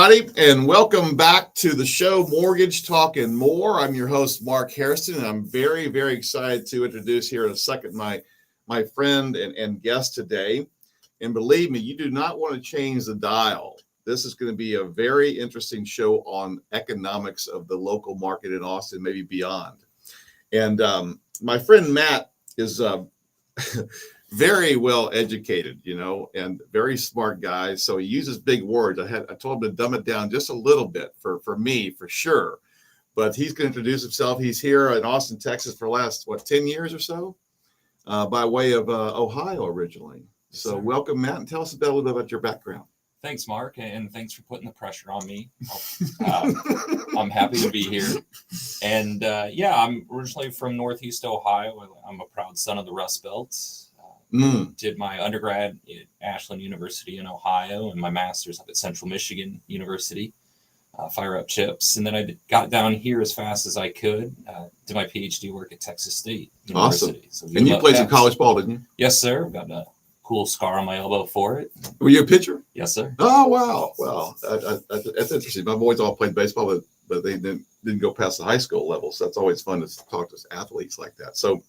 everybody, and welcome back to the show, Mortgage Talk and More. I'm your host, Mark Hairston, and I'm very, very excited to introduce here in a second my friend and guest today. And believe me, you do not want to change the dial. This is going to be a very interesting show on economics of the local market in Austin, maybe beyond. And my friend Matt is very well educated, and very smart guy. So he uses big words. I told him to dumb it down just a little bit for me, for sure. But he's going to introduce himself. He's here in Austin, Texas for the last, 10 years or so, by way of Ohio originally. So welcome, Matt, and tell us a little bit about your background. Thanks, Mark, and thanks for putting the pressure on me. I'm happy to be here. And I'm originally from Northeast Ohio. I'm a proud son of the Rust Belt. Did my undergrad at Ashland University in Ohio and my master's up at Central Michigan University, fire up chips. And then I got down here as fast as I could, did my PhD work at Texas State University. Awesome. So and you played some college ball, didn't you? Yes, sir. Got a cool scar on my elbow for it. Were you a pitcher? Yes, sir. Oh, wow. Well, that's interesting. My boys all played baseball, but they didn't go past the high school level. So that's always fun to talk to athletes like that. So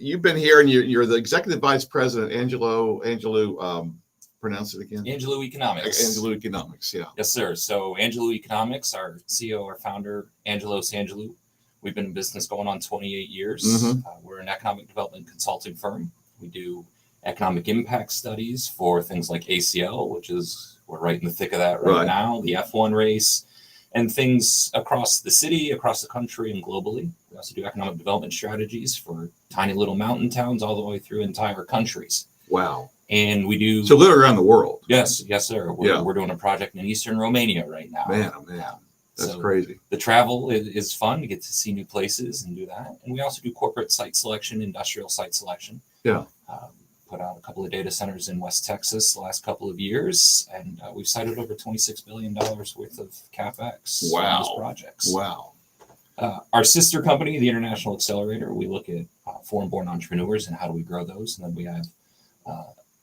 you've been here, and you're the executive vice president, Angelou. Pronounce it again. Angelou Economics. Angelou Economics, yeah. Yes, sir. So Angelou Economics, our CEO, our founder, Angelou. We've been in business going on 28 years. Mm-hmm. We're an economic development consulting firm. We do economic impact studies for things like ACL, which is we're right in the thick of that right now, the F1 race, and things across the city, across the country, and globally. We also do economic development strategies for tiny little mountain towns all the way through entire countries. Wow. And we do... So literally around the world. Yes, sir. We're doing a project in Eastern Romania right now. Man, oh man. That's crazy. The travel is fun to get to see new places and do that. And we also do corporate site selection, industrial site selection. Yeah. Put out a couple of data centers in West Texas the last couple of years, and we've cited over $26 billion worth of CapEx on those projects. Wow. Our sister company, the International Accelerator, we look at foreign-born entrepreneurs and how do we grow those. And then we have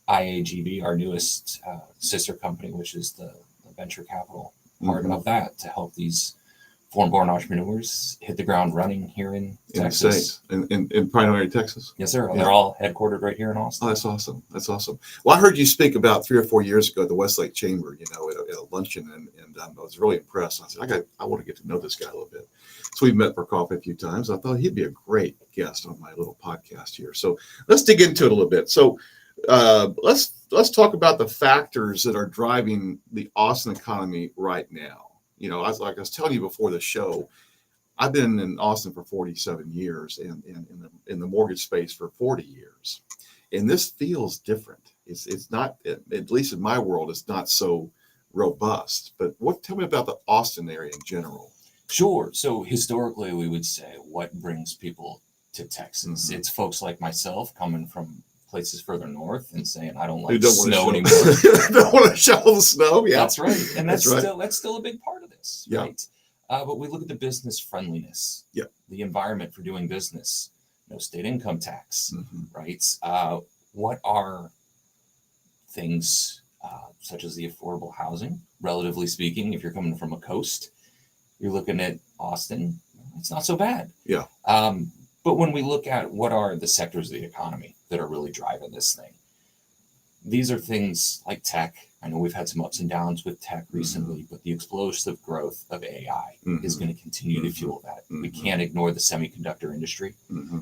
IAGB, our newest sister company, which is the venture capital part of that to help these foreign-born entrepreneurs hit the ground running here in Texas. In primary Texas? Yes, sir. Yeah. They're all headquartered right here in Austin. Oh, that's awesome. That's awesome. Well, I heard you speak about 3 or 4 years ago at the Westlake Chamber, at a luncheon, and I was really impressed. I said, I want to get to know this guy a little bit. So we've met for coffee a few times. I thought he'd be a great guest on my little podcast here. So let's dig into it a little bit. So let's talk about the factors that are driving the Austin economy right now. I was telling you before the show, I've been in Austin for 47 years and in the mortgage space for 40 years. And this feels different. It's not, at least in my world, it's not so robust. But tell me about the Austin area in general. Sure. So historically, we would say what brings people to Texas. Mm-hmm. It's folks like myself coming from places further north and saying, I don't like snow anymore. Don't want to shovel the snow. Yeah, that's right. And that's still a big part of this, right? But we look at the business friendliness, the environment for doing business, no state income tax, right? What are things such as the affordable housing, relatively speaking, if you're coming from a coast, you're looking at Austin, it's not so bad. Yeah. But when we look at what are the sectors of the economy that are really driving this thing, these are things like tech. I know we've had some ups and downs with tech recently, but the explosive growth of AI is going to continue to fuel that. We can't ignore the semiconductor industry.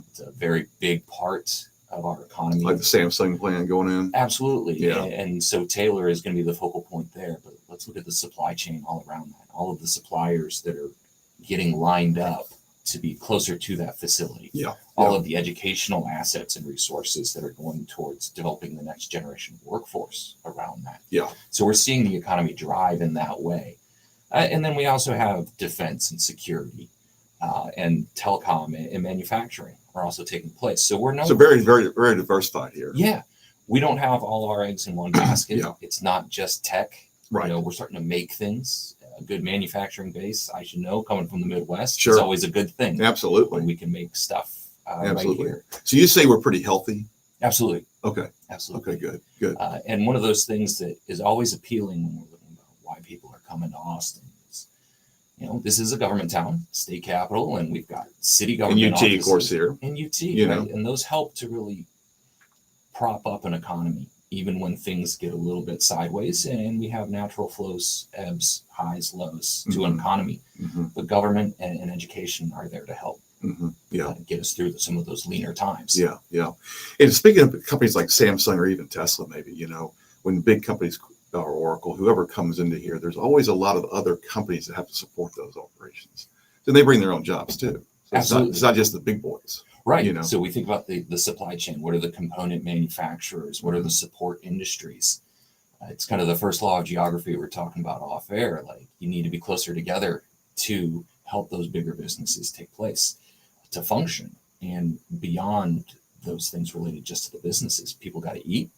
It's a very big part of our economy. Like the Samsung plant going in. Absolutely. Yeah. And so Taylor is going to be the focal point there. But let's look at the supply chain all around that. All of the suppliers that are getting lined up to be closer to that facility. All of the educational assets and resources that are going towards developing the next generation of workforce around that. So we're seeing the economy drive in that way. And then we also have defense and security and telecom and manufacturing are also taking place. So we're very, very, very diversified here. Yeah. We don't have all our eggs in one basket. It's not just tech. Right. We're starting to make things. A good manufacturing base, I should know, coming from the Midwest, is always a good thing. Absolutely. When we can make stuff Absolutely. Right here. So you say we're pretty healthy? Absolutely. Okay. Absolutely. Okay, good. And one of those things that is always appealing when we're looking about come into Austin. This is a government town, state capital, and we've got city government and UT, of course, here. And UT, right? And those help to really prop up an economy, even when things get a little bit sideways, and we have natural flows, ebbs, highs, lows to an economy. But government and education are there to help get us through some of those leaner times. Yeah. And speaking of companies like Samsung or even Tesla, maybe, when big companies or Oracle, whoever comes into here, there's always a lot of other companies that have to support those operations. Then they bring their own jobs too. So Absolutely. It's not just the big boys. Right. So we think about the supply chain. What are the component manufacturers? What are the support industries? It's kind of the first law of geography we're talking about off air. Like, you need to be closer together to help those bigger businesses take place, to function. And beyond those things related just to the businesses, people got to eat.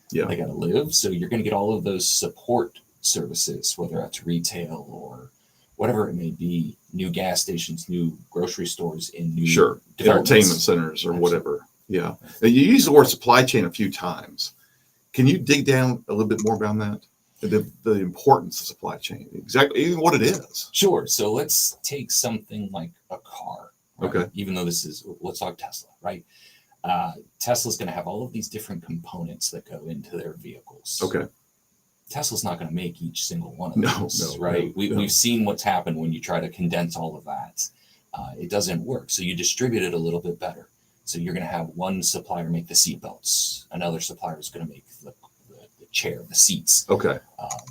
They got to live. So you're going to get all of those support services, whether that's retail or whatever it may be, new gas stations, new grocery stores in new entertainment centers or whatever. Yeah. Now, you use the word supply chain a few times. Can you dig down a little bit more about that? The importance of supply chain, exactly, even what it is. Sure. So let's take something like a car. Right? Okay. Even though let's talk Tesla, right? Tesla's going to have all of these different components that go into their vehicles. Okay. Tesla's not going to make each single one of those, right? We've seen what's happened when you try to condense all of that. It doesn't work. So you distribute it a little bit better. So you're going to have one supplier make the seat belts. Another supplier is going to make the chair, the seats. Okay.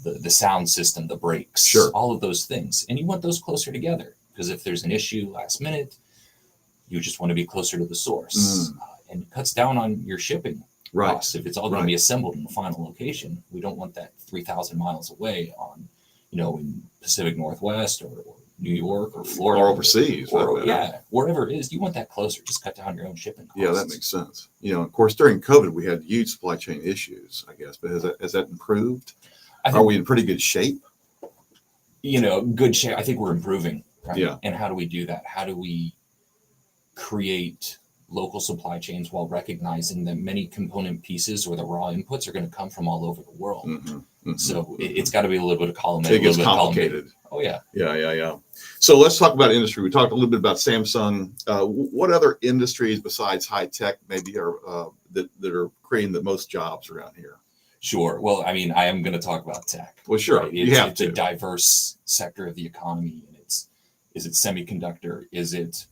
The sound system, the brakes. Sure. All of those things. And you want those closer together, because if there's an issue last minute, you just want to be closer to the source. And it cuts down on your shipping costs. If it's all going to be assembled in the final location, we don't want that 3,000 miles away on, in Pacific Northwest or New York or Florida. Or overseas. Wherever it is, you want that closer. Just cut down your own shipping costs. Yeah, that makes sense. Of course, during COVID, we had huge supply chain issues, I guess. But has that improved? Are we in pretty good shape? Good shape. I think we're improving. Right? Yeah. And how do we do that? How do we create local supply chains while recognizing that many component pieces or the raw inputs are going to come from all over the world? So it's got to be a little bit of column A. It gets complicated. Oh, yeah. Yeah. So let's talk about industry. We talked a little bit about Samsung. What other industries besides high tech maybe are that are creating the most jobs around here? Sure. Well, I mean, I am going to talk about tech. Well, sure. Right? It's a diverse sector of the economy. And is it semiconductor? Is it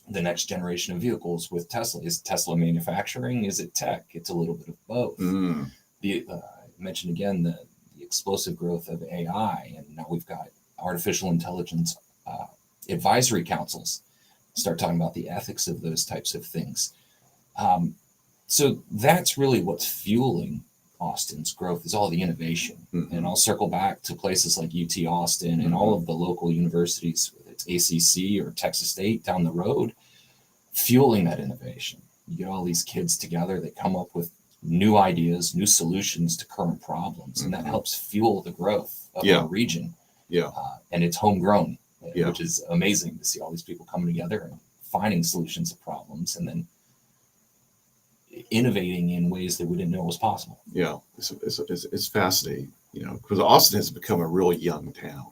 the next generation of vehicles with Tesla? Is Tesla manufacturing? Is it tech? It's a little bit of both. I mentioned again the explosive growth of AI, and now we've got artificial intelligence advisory councils start talking about the ethics of those types of things. So that's really what's fueling Austin's growth, is all the innovation. And I'll circle back to places like UT Austin and all of the local universities, whether it's ACC or Texas State down the road, fueling that innovation. You get all these kids together, they come up with new ideas, new solutions to current problems, and that helps fuel the growth of our region. And it's homegrown, which is amazing to see all these people coming together and finding solutions to problems and then innovating in ways that we didn't know was possible. Yeah, it's fascinating, because Austin has become a real young town.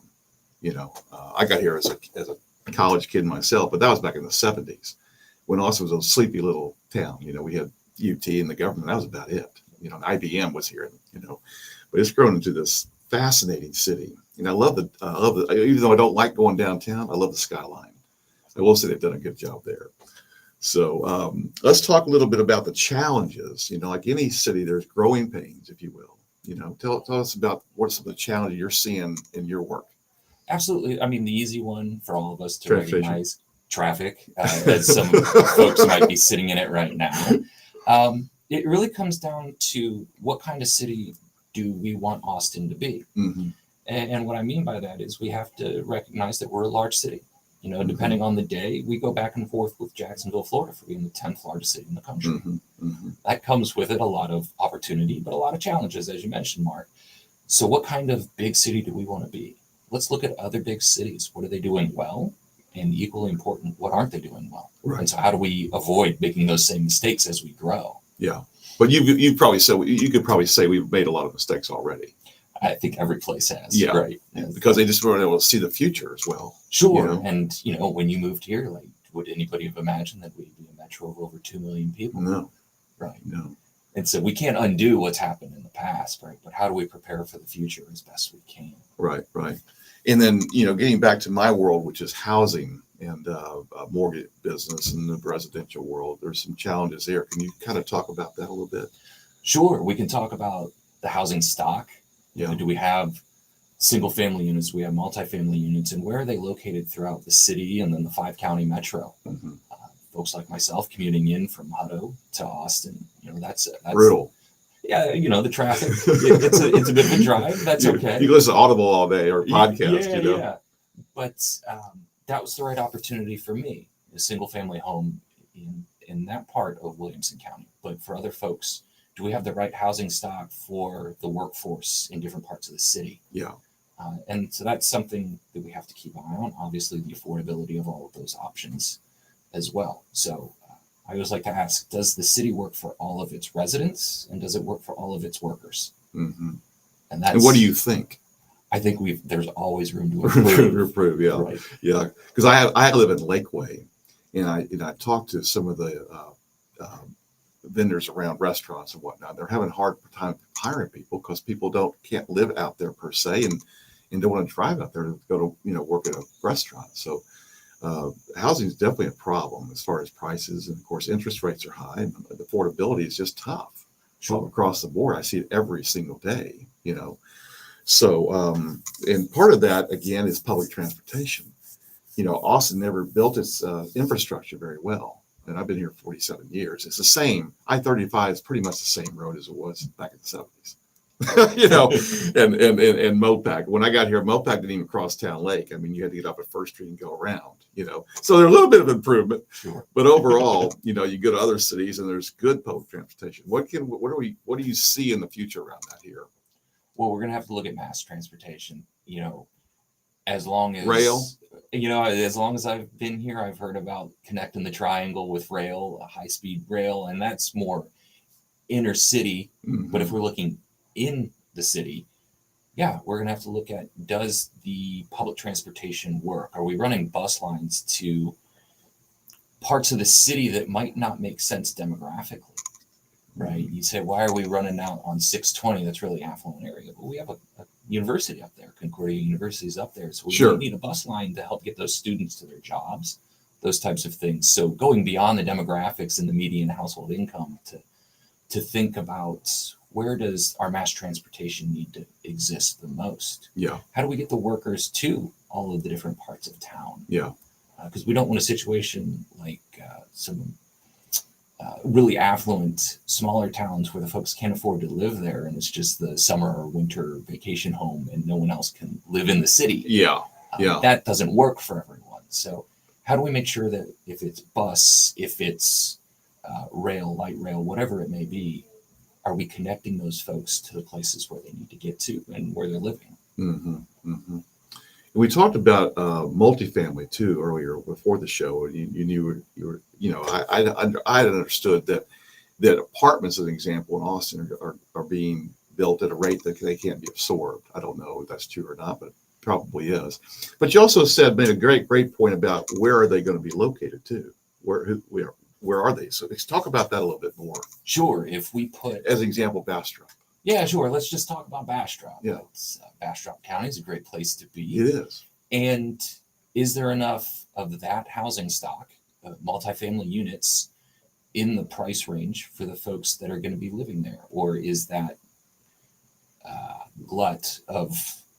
I got here as a college kid myself, but that was back in the 70s when Austin was a sleepy little town. We had UT and the government. That was about it. IBM was here, but it's grown into this fascinating city. And I love the even though I don't like going downtown, I love the skyline. I will say they've done a good job there. So let's talk a little bit about the challenges. Like any city, there's growing pains, if you will. Tell us about what are some of the challenges you're seeing in your work. Absolutely. I mean, the easy one for all of us to recognize, traffic, as some folks might be sitting in it right now. It really comes down to what kind of city do we want Austin to be? And what I mean by that is we have to recognize that we're a large city. Depending on the day, we go back and forth with Jacksonville, Florida, for being the 10th largest city in the country. That comes with it a lot of opportunity, but a lot of challenges, as you mentioned, Mark. So what kind of big city do we want to be? Let's look at other big cities. What are they doing well? And equally important, what aren't they doing well? Right. And so how do we avoid making those same mistakes as we grow? Yeah. But you could probably say we've made a lot of mistakes already. I think every place has. Yeah. Right. Yeah, because they just weren't able to see the future as well. Sure. You know? And, when you moved here, like, would anybody have imagined that we'd be a metro of over 2 million people? No. Right. No. And so we can't undo what's happened in the past, right? But how do we prepare for the future as best we can? Right. Right. And then, getting back to my world, which is housing and mortgage business and the residential world, there's some challenges there. Can you kind of talk about that a little bit? Sure. We can talk about the housing stock. Yeah. Do we have single family units? We have multifamily units, and where are they located throughout the city and then the 5-county metro? Mm-hmm. Folks like myself commuting in from Hutto to Austin, that's Brutal. Yeah, the traffic. It's a bit of a drive. That's okay. You listen to Audible all day or podcast. Yeah. But that was the right opportunity for me, a single family home in that part of Williamson County. But for other folks, do we have the right housing stock for the workforce in different parts of the city? Yeah. And so that's something that we have to keep an eye on. Obviously, the affordability of all of those options as well. So I always like to ask, does the city work for all of its residents, and does it work for all of its workers? Mm-hmm. And what do you think? I think there's always room to improve. Yeah. Right. Yeah. Because I live in Lakeway, and I talked to some of the vendors around restaurants and whatnot. They're having a hard time hiring people because people can't live out there per se, and don't want to drive out there to go to work at a restaurant. So housing is definitely a problem as far as prices, and of course interest rates are high, and the affordability is just tough. Sure. Across the board. I see it every single day. So and part of that again is public transportation. Austin never built its infrastructure very well. And I've been here 47 years. It's the same. I-35 is pretty much the same road as it was back in the 70s. and Mopac. When I got here, Mopac didn't even cross Town Lake. I mean, you had to get up at First Street and go around, So there's a little bit of improvement. Sure. But overall, you go to other cities and there's good public transportation. What do you see in the future around that here? Well, we're going to have to look at mass transportation, as long as rail. As long as I've been here, I've heard about connecting the triangle with rail, a high-speed rail, and that's more inner city. Mm-hmm. But if we're looking in the city, we're going to have to look at, does the public transportation work? Are we running bus lines to parts of the city that might not make sense demographically? Right? You say, why are we running out on 620? That's really affluent area. But we have a university up there. Concordia University is up there. So we need a bus line to help get those students to their jobs, those types of things. So going beyond the demographics and the median household income to think about, where does our mass transportation need to exist the most? Yeah. How do we get the workers to all of the different parts of town? Yeah. Because we don't want a situation like some really affluent, smaller towns where the folks can't afford to live there, and it's just the summer or winter vacation home, and no one else can live in the city. Yeah. That doesn't work for everyone. So how do we make sure that if it's bus, if it's rail, light rail, whatever it may be, are we connecting those folks to the places where they need to get to and where they're living? Mm-hmm. Mm-hmm. We talked about multifamily too earlier before the show. You knew I understood that apartments, as an example, in Austin are being built at a rate that they can't be absorbed. I don't know if that's true or not, but it probably is. But you also made a great point about where are they going to be located too? Where are they? So let's talk about that a little bit more. Sure. If we put, as an example, Bastrop. Yeah, sure. Let's just talk about Bastrop. Yeah. Bastrop County is a great place to be. It is. And is there enough of that housing stock, multifamily units, in the price range for the folks that are going to be living there? Or is that glut of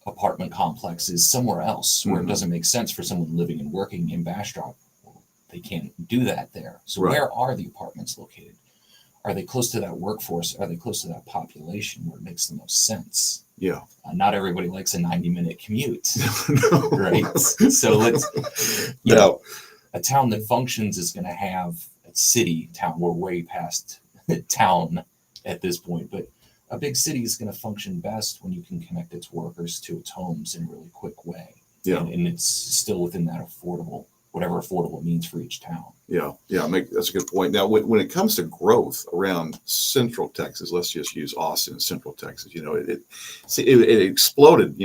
apartment complexes somewhere else where it doesn't make sense for someone living and working in Bastrop? Well, they can't do that there. So where are the apartments located? Are they close to that workforce? Are they close to that population where it makes the most sense? Yeah. Not everybody likes a 90-minute commute, no. Right? So let's, a town that functions is going to have a city town. We're way past town at this point, but a big city is going to function best when you can connect its workers to its homes in a really quick way. Yeah. And it's still within that affordable whatever affordable means for each town. Yeah, that's a good point. Now, when it comes to growth around Central Texas, let's just use Austin and Central Texas. It exploded,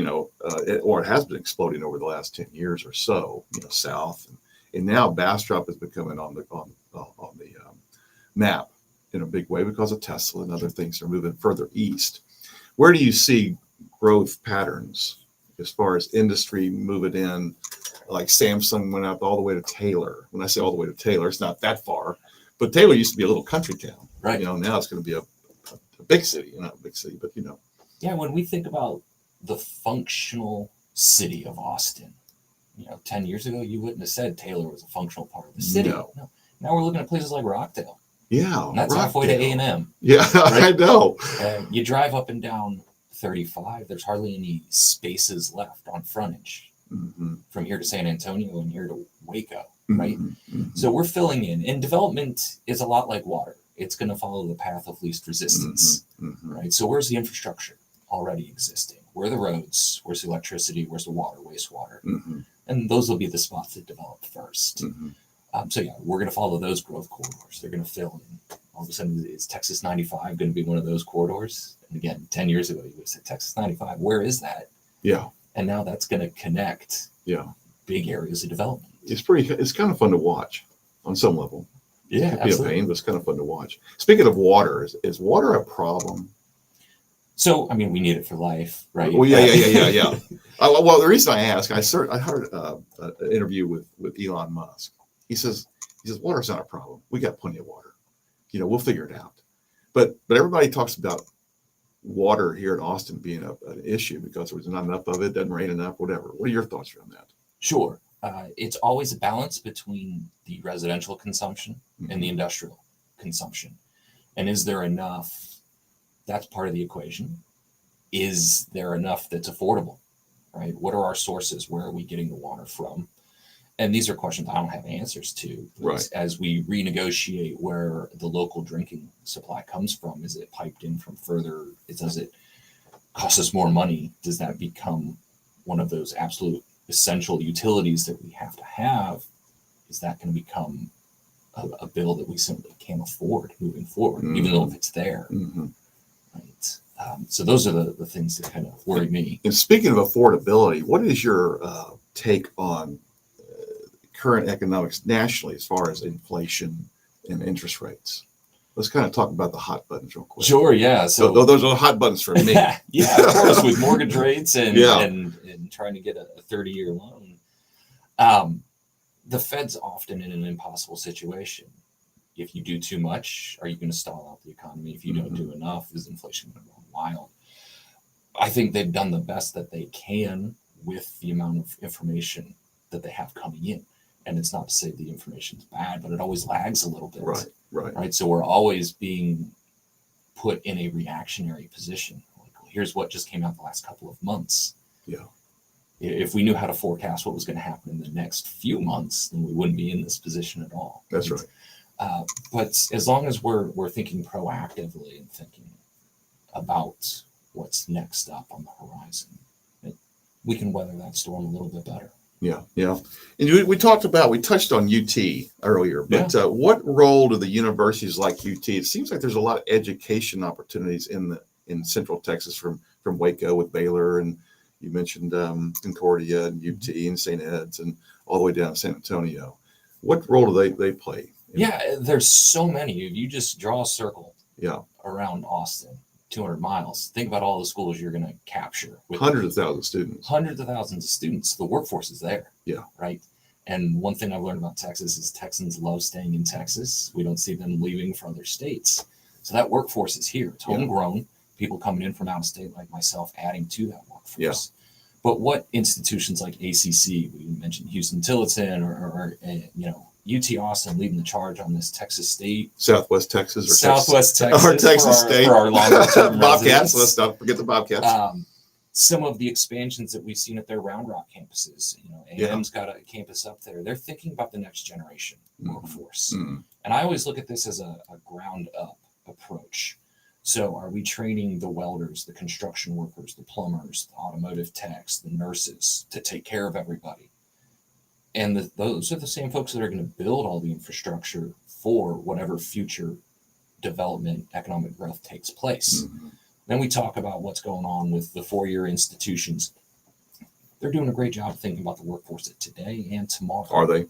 or it has been exploding over the last 10 years or so, south, and now Bastrop is becoming on the map in a big way because of Tesla and other things are moving further east. Where do you see growth patterns as far as industry moving in? Like Samsung went up all the way to Taylor. When I say all the way to Taylor, it's not that far, but Taylor used to be a little country town. Right. Now it's going to be a big city. Not a big city, but Yeah, when we think about the functional city of Austin, 10 years ago, you wouldn't have said Taylor was a functional part of the city. No. Now we're looking at places like Rockdale. Yeah. And that's halfway to A&M. Yeah, right? I know. You drive up and down 35, there's hardly any spaces left on frontage. Mm-hmm. From here to San Antonio and here to Waco, right? Mm-hmm. So we're filling in. And development is a lot like water. It's going to follow the path of least resistance, right? So where's the infrastructure already existing? Where are the roads? Where's the electricity? Where's the water, wastewater? And those will be the spots that develop first. We're going to follow those growth corridors. They're going to fill in. All of a sudden, is Texas 95 going to be one of those corridors? And again, 10 years ago, you would have said Texas 95. Where is that? Yeah. And now that's going to connect big areas of development. It's kind of fun to watch on some level. Yeah, it can be a pain, but it's kind of fun to watch. Speaking of water, is water a problem? So, we need it for life, right? Well, yeah. Well, the reason I ask, I heard an interview with Elon Musk. He says, water's not a problem. We got plenty of water. We'll figure it out. But everybody talks about water here in Austin being an issue because there's not enough of it, doesn't rain enough, whatever. What are your thoughts around that? Sure. It's always a balance between the residential consumption and the industrial consumption. And is there enough? That's part of the equation. Is there enough that's affordable, right? What are our sources? Where are we getting the water from? And these are questions I don't have answers to. Right. As we renegotiate where the local drinking supply comes from, is it piped in from further? Does it cost us more money? Does that become one of those absolute essential utilities that we have to have? Is that going to become a bill that we simply can't afford moving forward, even though if it's there? Right. So those are the things that kind of worry me. And speaking of affordability, what is your take on current economics nationally as far as inflation and interest rates? Let's kind of talk about the hot buttons real quick. Sure, yeah. So those are the hot buttons for me. Yeah, of course, with mortgage rates and trying to get a 30-year loan. The Fed's often in an impossible situation. If you do too much, are you going to stall out the economy? If you don't do enough, is inflation going to run wild? I think they've done the best that they can with the amount of information that they have coming in. And it's not to say the information's bad, but it always lags a little bit. Right. So we're always being put in a reactionary position. Like, well, here's what just came out the last couple of months. Yeah. If we knew how to forecast what was going to happen in the next few months, then we wouldn't be in this position at all. That's right. But as long as we're thinking proactively and thinking about what's next up on the horizon, we can weather that storm a little bit better. Yeah. And we touched on UT earlier, but what role do the universities like UT? It seems like there's a lot of education opportunities in Central Texas from Waco with Baylor, and you mentioned Concordia and UT and St. Ed's and all the way down to San Antonio. What role do they play? Yeah, there's so many. If you just draw a circle around Austin, 200 miles, think about all the schools you're going to capture. With hundreds of thousands of students. Hundreds of thousands of students. The workforce is there. Yeah. Right. And one thing I've learned about Texas is Texans love staying in Texas. We don't see them leaving for other states. So that workforce is here. It's homegrown. People coming in from out of state like myself adding to that workforce. Yeah. But what institutions like ACC, we mentioned Houston-Tillotson or UT Austin leading the charge on this Texas State, Southwest Texas, or Southwest Texas, or Texas State for our longer-term Bobcats. Let's not forget the Bobcats. Some of the expansions that we've seen at their Round Rock campuses, A&M's got a campus up there. They're thinking about the next generation workforce, and I always look at this as a ground-up approach. So, are we training the welders, the construction workers, the plumbers, the automotive techs, the nurses to take care of everybody? And those are the same folks that are going to build all the infrastructure for whatever future development, economic growth takes place. Mm-hmm. Then we talk about what's going on with the four-year institutions. They're doing a great job thinking about the workforce of today and tomorrow. Are they?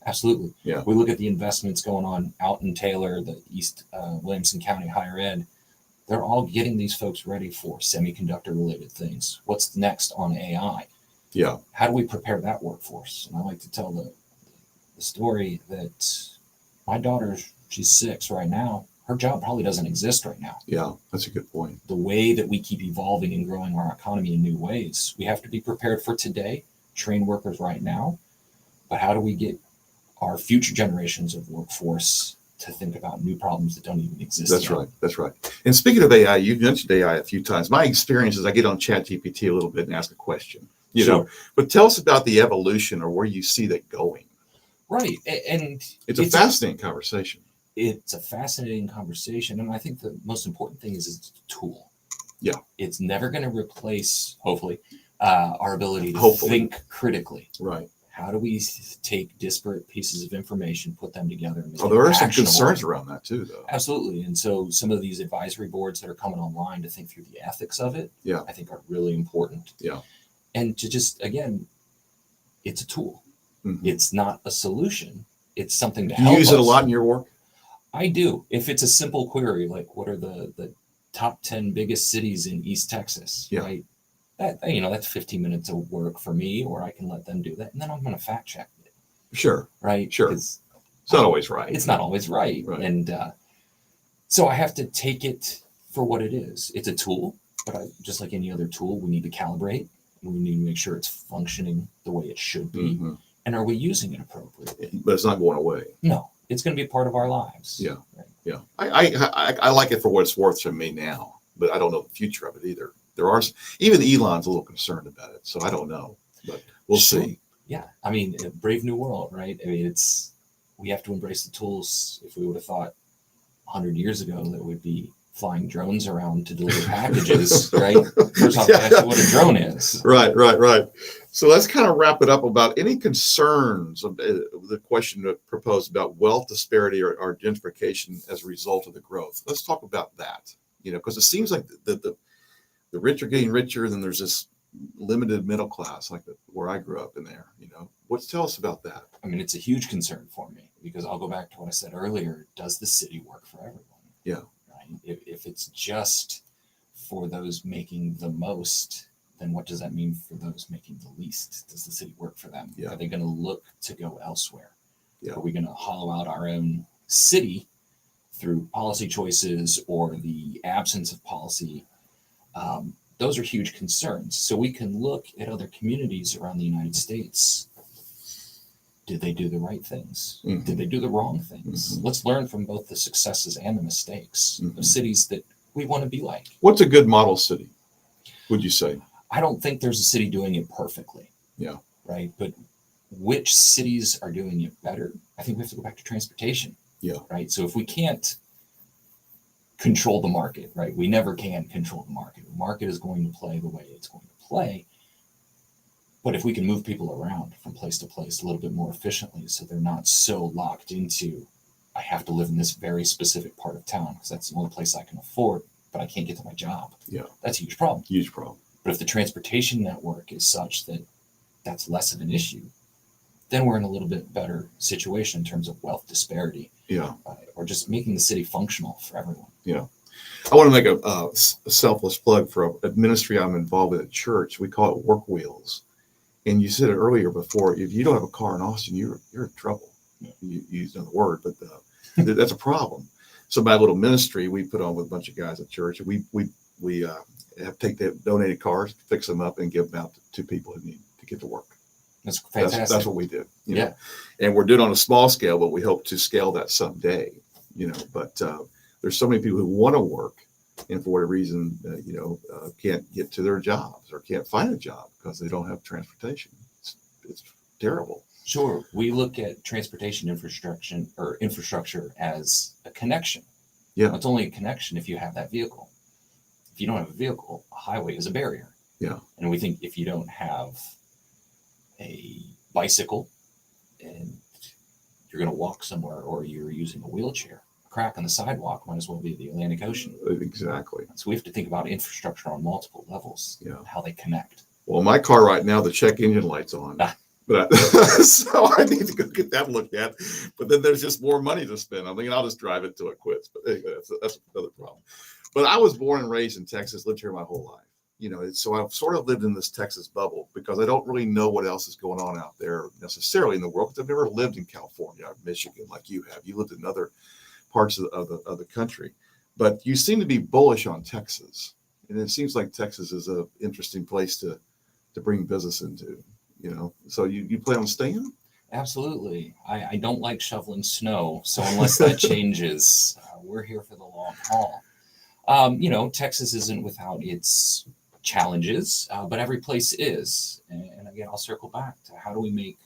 Absolutely. Yeah. We look at the investments going on out in Taylor, the East Williamson County higher ed. They're all getting these folks ready for semiconductor-related things. What's next on AI? Yeah. How do we prepare that workforce? And I like to tell the story that my daughter, she's 6 right now. Her job probably doesn't exist right now. Yeah, that's a good point. The way that we keep evolving and growing our economy in new ways, we have to be prepared for today, train workers right now. But how do we get our future generations of workforce to think about new problems that don't even exist That's yet? right. That's right. And speaking of AI, you've mentioned AI a few times. My experience is I get on ChatGPT a little bit and ask a question, you know, but tell us about the evolution or where you see that going. Right. And it's a fascinating conversation. It's a fascinating conversation. And I think the most important thing is it's a tool. Yeah. It's never going to replace, hopefully, our ability to think critically. Right. How do we take disparate pieces of information, put them together? And there are some concerns around that too, though. Absolutely. And so some of these advisory boards that are coming online to think through the ethics of it, I think are really important. Yeah. And to just, again, it's a tool. Mm-hmm. It's not a solution. It's something to help. Do you use it a lot in your work? I do. If it's a simple query, like what are the top 10 biggest cities in East Texas, right? That's 15 minutes of work for me, or I can let them do that. And then I'm going to fact check it. Sure. Right. Sure. It's not always right. It's not always right. And so I have to take it for what it is. It's a tool, but just like any other tool, we need to calibrate. We need to make sure it's functioning the way it should be. Mm-hmm. And are we using it appropriately? But it's not going away. No, it's going to be part of our lives. Yeah. Right? Yeah. I like it for what it's worth to me now, but I don't know the future of it either. There are, even Elon's a little concerned about it. So I don't know, but we'll see. Yeah. I mean, brave new world, right? I mean, we have to embrace the tools. If we would have thought 100 years ago that would be flying drones around to deliver packages, right? First off, that's what a drone is. Right. So let's kind of wrap it up about any concerns of the question proposed about wealth disparity or gentrification as a result of the growth. Let's talk about that, because it seems like the rich are getting richer, then there's this limited middle class, like where I grew up in there, tell us about that. I mean, it's a huge concern for me because I'll go back to what I said earlier. Does the city work for everyone? Yeah. Right. If it's just for those making the most, then what does that mean for those making the least? Does the city work for them? Yeah. Are they going to look to go elsewhere? Yeah. Are we going to hollow out our own city through policy choices or the absence of policy? Those are huge concerns. So we can look at other communities around the United States. Did they do the right things? Mm-hmm. Did they do the wrong things? Mm-hmm. Let's learn from both the successes and the mistakes of cities that we want to be like. What's a good model city, would you say? I don't think there's a city doing it perfectly. Yeah. Right. But which cities are doing it better? I think we have to go back to transportation. Yeah. Right. So if we can't control the market, right? We never can control the market. The market is going to play the way it's going to play. But if we can move people around from place to place a little bit more efficiently, so they're not so locked into, I have to live in this very specific part of town because that's the only place I can afford, but I can't get to my job. Yeah. That's a huge problem. Huge problem. But if the transportation network is such that that's less of an issue, then we're in a little bit better situation in terms of wealth disparity. Yeah. Or just making the city functional for everyone. Yeah. I want to make a selfless plug for a ministry I'm involved with at church. We call it Work Wheels. And you said it earlier before, if you don't have a car in Austin, you're in trouble. You used another word, but that's a problem. So my little ministry we put on with a bunch of guys at church. We have to take the donated cars, fix them up, and give them out to people who need to get to work. That's fantastic. That's what we do. You know? And we're doing it on a small scale, but we hope to scale that someday. But there's so many people who want to work, and for whatever reason, can't get to their jobs or can't find a job because they don't have transportation. It's terrible. Sure. We look at transportation infrastructure as a connection. Yeah. It's only a connection if you have that vehicle. If you don't have a vehicle, a highway is a barrier. Yeah. And we think if you don't have a bicycle and you're going to walk somewhere or you're using a wheelchair. A crack on the sidewalk might as well be the Atlantic Ocean. Exactly. So we have to think about infrastructure on multiple levels, how they connect. Well, my car right now, the check engine light's on. But so I need to go get that looked at. But then there's just more money to spend. I mean, I'll just drive it till it quits. But anyway, that's another problem. But I was born and raised in Texas, lived here my whole life. You know, so I've sort of lived in this Texas bubble because I don't really know what else is going on out there necessarily in the world. Because I've never lived in California or Michigan like you have. You lived in other parts of the country. But you seem to be bullish on Texas. And it seems like Texas is an interesting place to bring business into. You know, so you plan on staying? Absolutely. I don't like shoveling snow. So unless that changes, we're here for the long haul. You know, Texas isn't without its challenges, but every place is. And again, I'll circle back to how do we make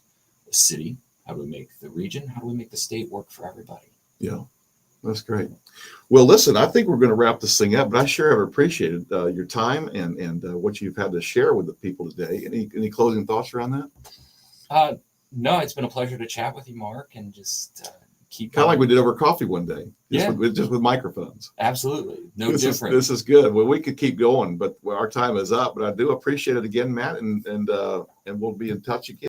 the city, how do we make the region, how do we make the state work for everybody? Yeah, that's great. Well, listen, I think we're going to wrap this thing up, but I sure have appreciated your time and what you've had to share with the people today. Any closing thoughts around that? No, it's been a pleasure to chat with you, Mark, and just keep kind of like we did over coffee one day, just with microphones. Absolutely, different. This is good. Well, we could keep going, but our time is up. But I do appreciate it again, Matt, and we'll be in touch again.